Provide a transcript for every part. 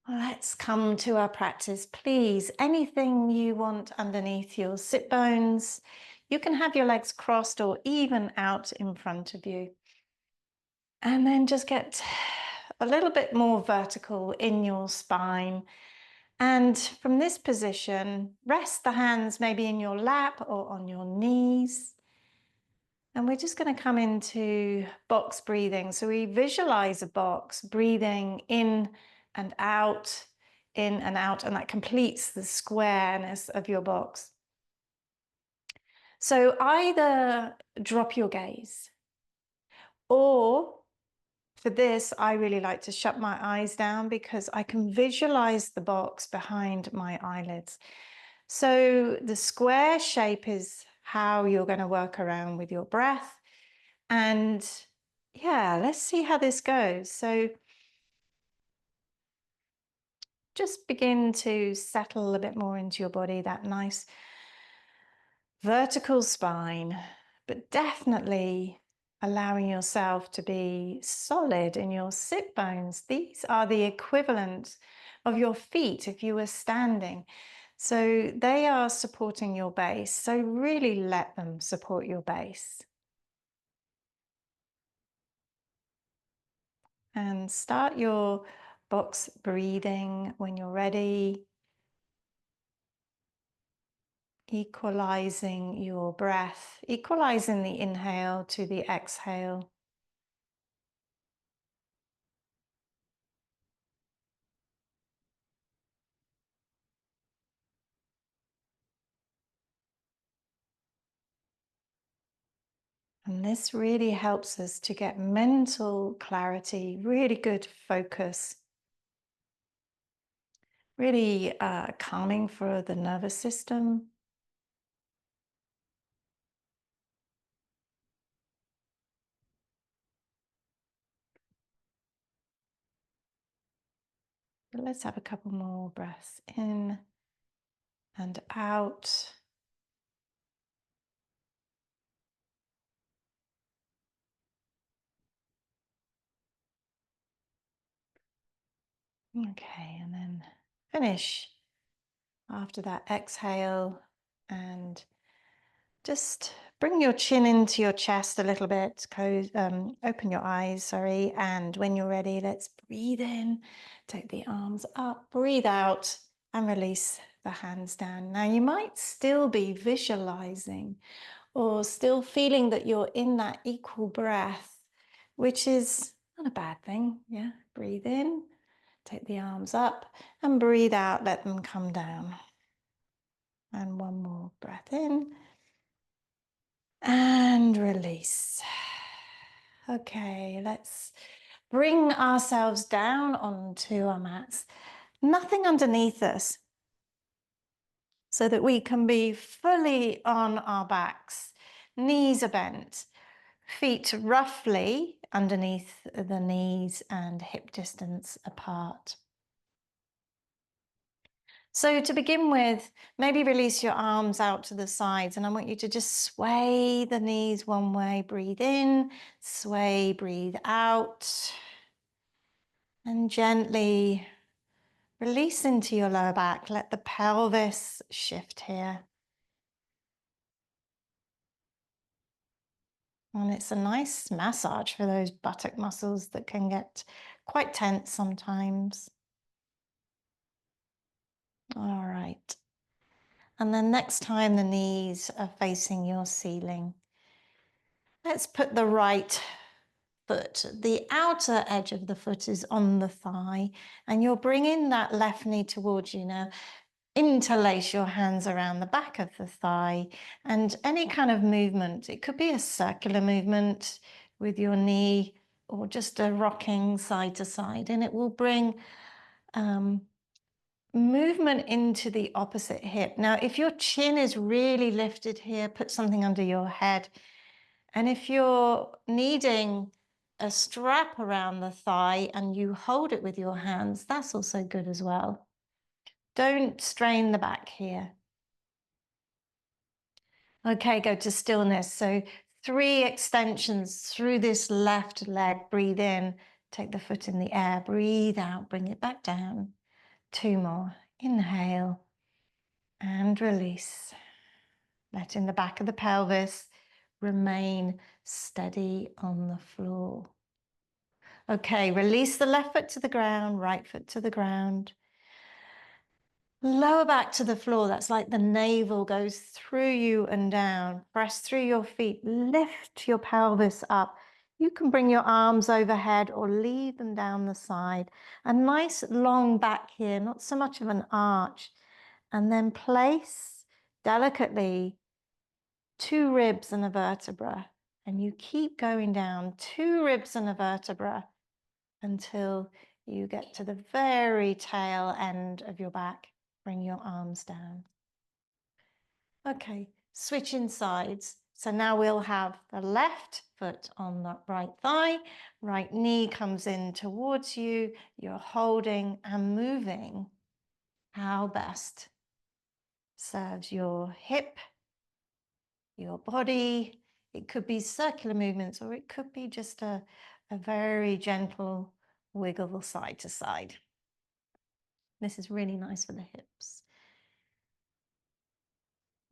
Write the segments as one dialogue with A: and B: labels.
A: Let's come to our practice. Please, anything you want underneath your sit bones. You can have your legs crossed or even out in front of you. And then just get a little bit more vertical in your spine. And from this position, rest the hands maybe in your lap or on your knees. And we're just going to come into box breathing. So we visualize a box breathing in and out, and that completes the squareness of your box. So either drop your gaze, or for this, I really like to shut my eyes down because I can visualize the box behind my eyelids. So the square shape is how you're going to work around with your breath. And yeah, let's see how this goes. So just begin to settle a bit more into your body, that nice vertical spine, but definitely allowing yourself to be solid in your sit bones. These are the equivalent of your feet if you were standing. So they are supporting your base. So really let them support your base. And start your box breathing when you're ready. Equalizing your breath, equalizing the inhale to the exhale. And this really helps us to get mental clarity, really good focus, really calming for the nervous system. But let's have a couple more breaths in and out. Okay, and then finish after that exhale, and just bring your chin into your chest a little bit. Open your eyes, sorry. And when you're ready, let's breathe in, take the arms up, breathe out, and release the hands down. Now, you might still be visualizing or still feeling that you're in that equal breath, which is not a bad thing. Yeah, breathe in, take the arms up, and breathe out, let them come down. And one more breath in. And release. Okay, let's bring ourselves down onto our mats. Nothing underneath us, so that we can be fully on our backs. Knees are bent, feet roughly underneath the knees and hip distance apart. So to begin with, maybe release your arms out to the sides, and I want you to just sway the knees one way, breathe in, sway, breathe out, and gently release into your lower back. Let the pelvis shift here. And it's a nice massage for those buttock muscles that can get quite tense sometimes. All right. And then next time the knees are facing your ceiling, let's put the right foot, the outer edge of the foot is on the thigh, and you're bringing that left knee towards you now. Interlace your hands around the back of the thigh, and any kind of movement, it could be a circular movement with your knee or just a rocking side to side, and it will bring movement into the opposite hip. Now, if your chin is really lifted here, put something under your head. And if you're needing a strap around the thigh and you hold it with your hands, that's also good as well. Don't strain the back here. Okay, go to stillness. So 3 extensions through this left leg. Breathe in, take the foot in the air, breathe out, bring it back down. 2 more. Inhale and release. Letting the back of the pelvis remain steady on the floor. Okay, release the left foot to the ground, right foot to the ground. Lower back to the floor. That's like the navel goes through you and down. Press through your feet. Lift your pelvis up. You can bring your arms overhead or leave them down the side. A nice long back here, not so much of an arch. And then place delicately 2 ribs and a vertebra. And you keep going down 2 ribs and a vertebra until you get to the very tail end of your back. Bring your arms down. Okay, switching sides. So now we'll have the left foot on the right thigh, right knee comes in towards you. You're holding and moving how best serves your hip, your body. It could be circular movements or it could be just a very gentle wiggle side to side. This is really nice for the hips.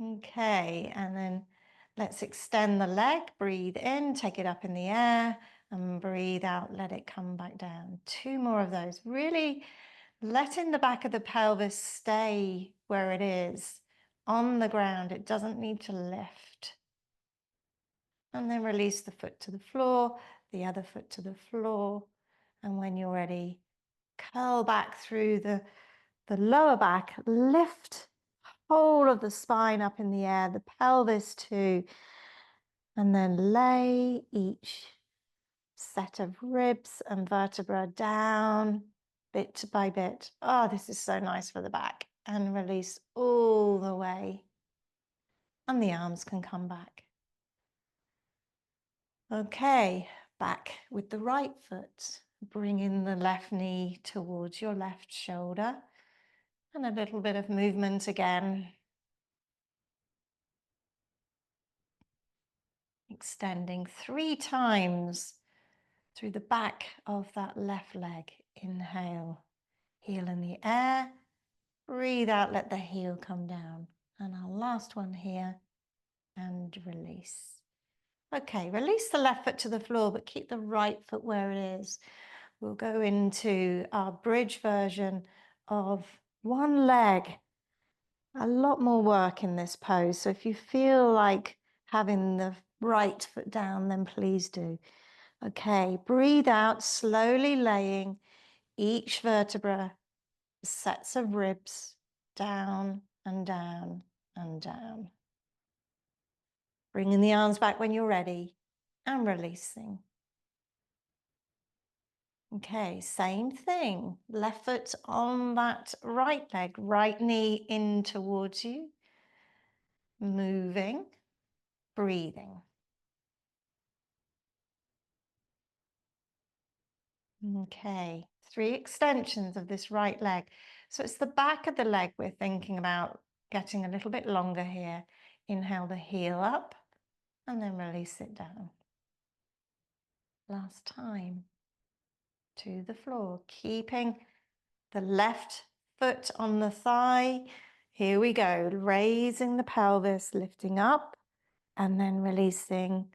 A: Okay, and then let's extend the leg. Breathe in, take it up in the air, and breathe out, let it come back down. 2 more of those. Really letting the back of the pelvis stay where it is, on the ground. It doesn't need to lift. And then release the foot to the floor, the other foot to the floor. And when you're ready, curl back through the lower back, lift whole of the spine up in the air, the pelvis too, and then lay each set of ribs and vertebra down bit by bit. Oh, this is so nice for the back. And release all the way. And the arms can come back. Okay, back with the right foot. Bring in the left knee towards your left shoulder. And a little bit of movement again. Extending 3 times through the back of that left leg. Inhale, heel in the air. Breathe out, let the heel come down. And our last one here, and release. Okay, release the left foot to the floor, but keep the right foot where it is. We'll go into our bridge version of one leg. A lot more work in this pose. So if you feel like having the right foot down, then please do. Okay, breathe out, slowly laying each vertebra, sets of ribs, down and down and down. Bringing the arms back when you're ready and releasing. Okay, same thing. Left foot on that right leg, right knee in towards you. Moving, breathing. Okay, 3 extensions of this right leg. So it's the back of the leg we're thinking about getting a little bit longer here. Inhale the heel up and then release it down. Last time. To the floor, keeping the left foot on the thigh. Here we go, raising the pelvis, lifting up and then releasing.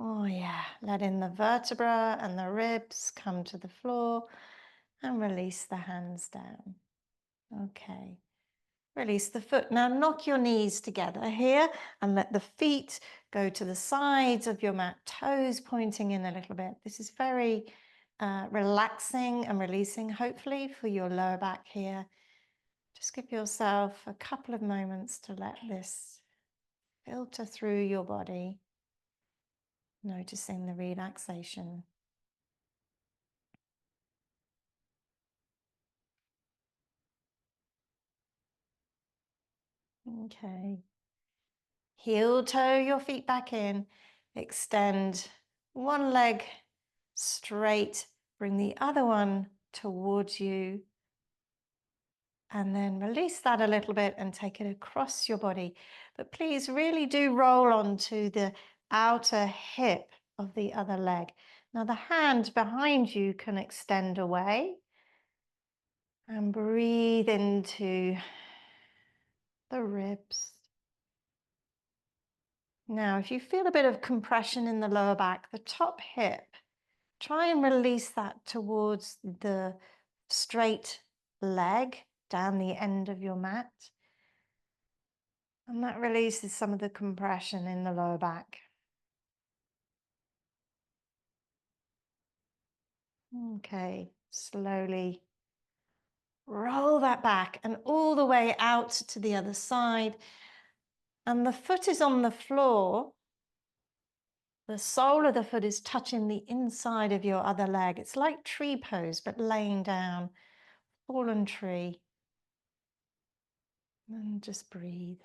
A: Oh yeah, letting the vertebra and the ribs come to the floor and release the hands down. Okay, release the foot. Now knock your knees together here and let the feet go to the sides of your mat, toes pointing in a little bit. This is very relaxing and releasing, hopefully, for your lower back here. Just give yourself a couple of moments to let this filter through your body. Noticing the relaxation. Okay. Heel toe your feet back in. Extend one leg straight. Bring the other one towards you. And then release that a little bit and take it across your body. But please really do roll onto the outer hip of the other leg. Now the hand behind you can extend away. And breathe into the ribs. Now, if you feel a bit of compression in the lower back, the top hip, try and release that towards the straight leg down the end of your mat. And that releases some of the compression in the lower back. Okay, slowly roll that back and all the way out to the other side. And the foot is on the floor. The sole of the foot is touching the inside of your other leg. It's like tree pose, but laying down, fallen tree. And just breathe.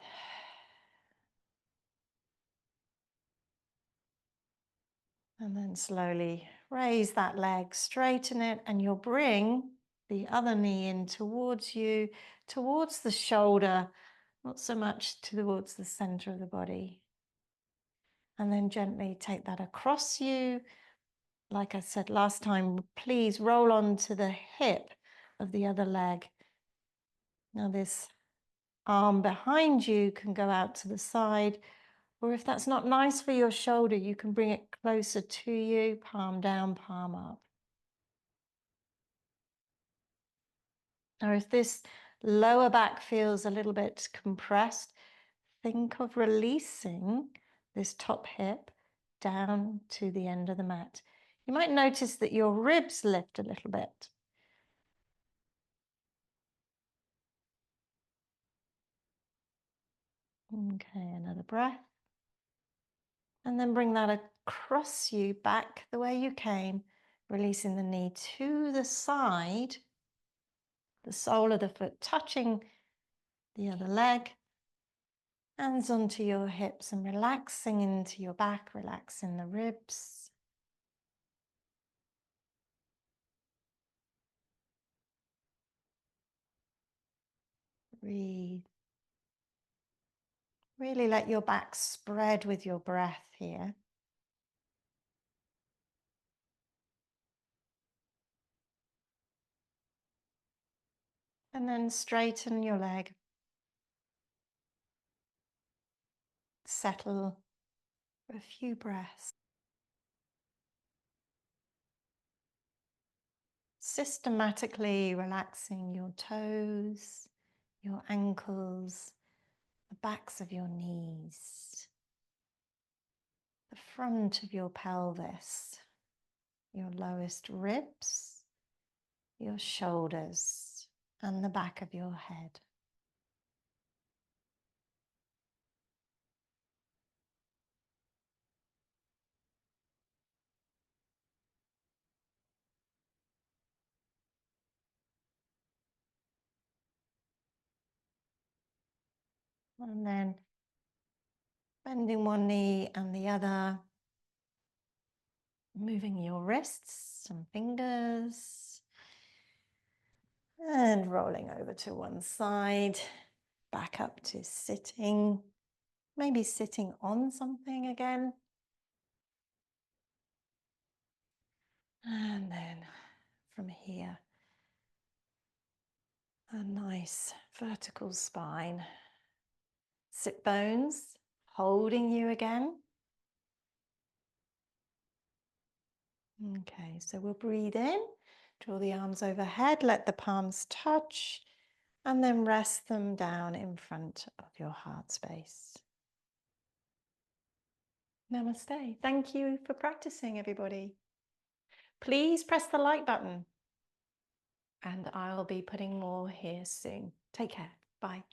A: And then slowly raise that leg, straighten it, and you'll bring the other knee in towards you, towards the shoulder, not so much towards the center of the body. And then gently take that across you. Like I said last time, please roll onto the hip of the other leg. Now this arm behind you can go out to the side, or if that's not nice for your shoulder, you can bring it closer to you, palm down, palm up. Or if this lower back feels a little bit compressed, think of releasing this top hip down to the end of the mat. You might notice that your ribs lift a little bit. Okay, another breath. And then bring that across you back the way you came, releasing the knee to the side, the sole of the foot touching the other leg. Hands onto your hips and relaxing into your back, relaxing the ribs. Breathe. Really let your back spread with your breath here. And then straighten your leg. Settle for a few breaths. Systematically relaxing your toes, your ankles, the backs of your knees, the front of your pelvis, your lowest ribs, your shoulders, and the back of your head. And then bending one knee and the other, moving your wrists and fingers, and rolling over to one side, back up to sitting, maybe sitting on something again. And then from here, a nice vertical spine. Sit bones holding you again. Okay, so we'll breathe in, draw the arms overhead, let the palms touch, and then rest them down in front of your heart space. Namaste. Thank you for practicing, everybody. Please press the like button, and I'll be putting more here soon. Take care. Bye.